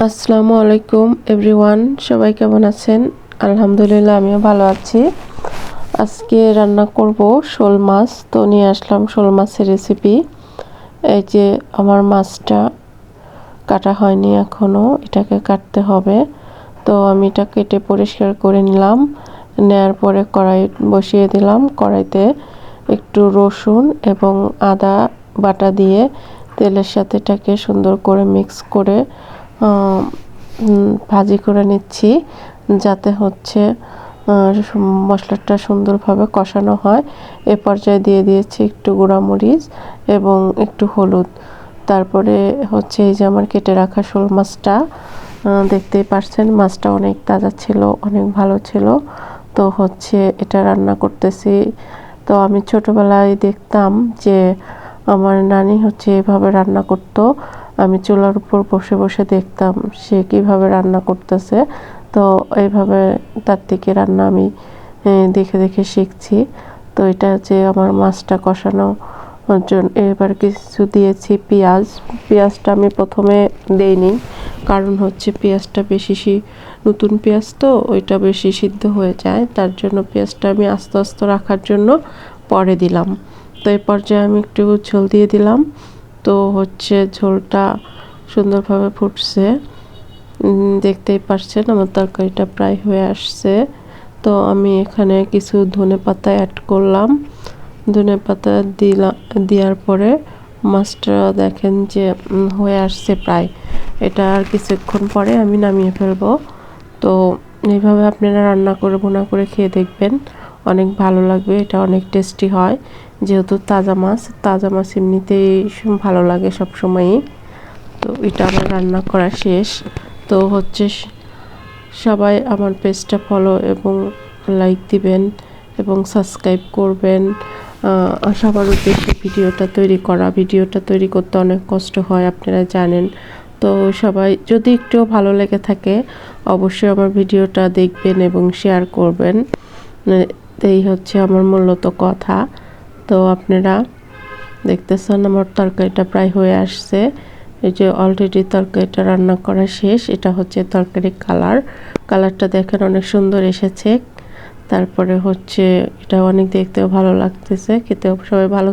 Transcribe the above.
আসসালামু আলাইকুম এভরিওয়ান, সবাই কেমন আছেন? আলহামদুলিল্লাহ, আমিও ভালো আছি। আজকে রান্না করব শোল মাছ। তো নিয়ে আসলাম শোল মাছের রেসিপি। এই যে আমার মাছটা কাটা হয়নি এখনো, এটাকে কাটতে হবে। তো আমি এটা কেটে পরিষ্কার করে নিলাম। নেয়ার পরে কড়াই বসিয়ে দিলাম। কড়াইতে একটু রসুন এবং আদা বাটা দিয়ে তেলের সাথে এটাকে সুন্দর করে মিক্স করে ভাজি করে নিচ্ছি, যাতে হচ্ছে মশলাটা সুন্দরভাবে কষানো হয়। এ পর্যায়ে দিয়ে দিয়েছি একটু গুঁড়ামরিচ এবং একটু হলুদ। তারপরে হচ্ছে এই যে আমার কেটে রাখা শোল মাছটা, দেখতেই পারছেন মাছটা অনেক তাজা ছিল, অনেক ভালো ছিল। তো হচ্ছে এটা রান্না করতেছি। তো আমি ছোটবেলায় দেখতাম যে আমার নানি হচ্ছে এভাবে রান্না করতো। আমি চুলার উপর বসে বসে দেখতাম সে কিভাবে রান্না করতেছে। তো এইভাবে তার থেকে রান্না আমি দেখে দেখে শিখছি। তো এটা যে আমার মাছটা কষানো জন্য এবার কিছু দিয়েছি পেঁয়াজটা আমি প্রথমে দেইনি, কারণ হচ্ছে পেঁয়াজটা বেশি নতুন পেঁয়াজ তো ওইটা বেশি সিদ্ধ হয়ে যায়, তার জন্য পেঁয়াজটা আমি আস্তে আস্তে রাখার জন্য পরে দিলাম। তো এই পর্যায়ে আমি একটু ঝোল দিয়ে দিলাম। তো হচ্ছে ঝোলটা সুন্দরভাবে ফুটছে, দেখতেই পারছেন আমার তরকারিটা প্রায় হয়ে আসছে। তো আমি এখানে কিছু ধনেপাতা অ্যাড করলাম। ধনেপাতা দেওয়ার পরে মাছটা দেখেন যে হয়ে আসছে প্রায়। এটা আর কিছুক্ষণ পরে আমি নামিয়ে ফেলবো। তো এইভাবে আপনারা রান্না করে ভুনা করে খেয়ে দেখবেন, অনেক ভালো লাগবে। এটা অনেক টেস্টি হয়, যেহেতু তাজা মাছ এমনিতেই ভালো লাগে সব সময়ই। তো এটা আমার রান্না করা শেষ। তো হচ্ছে সবাই আমার পেজটা ফলো এবং লাইক দিবেন এবং সাবস্ক্রাইব করবেন। সবার উদ্দেশ্যে ভিডিওটা তৈরি করতে অনেক কষ্ট হয়, আপনারা জানেন। তো সবাই যদি একটু ভালো লেগে থাকে অবশ্যই আমার ভিডিওটা দেখবেন এবং শেয়ার করবেন। এই হচ্ছে আমার মূলত কথা। তো আপনারা দেখতেছেন আমার তরকারিটা প্রায় হয়ে আসছে। এই যে অলরেডি তরকারিটা রান্না করা শেষ। এটা হচ্ছে তরকারির কালারটা দেখেন অনেক সুন্দর এসেছে। তারপরে হচ্ছে এটা অনেক দেখতেও ভালো লাগতেছে, খেতেও সবাই ভালো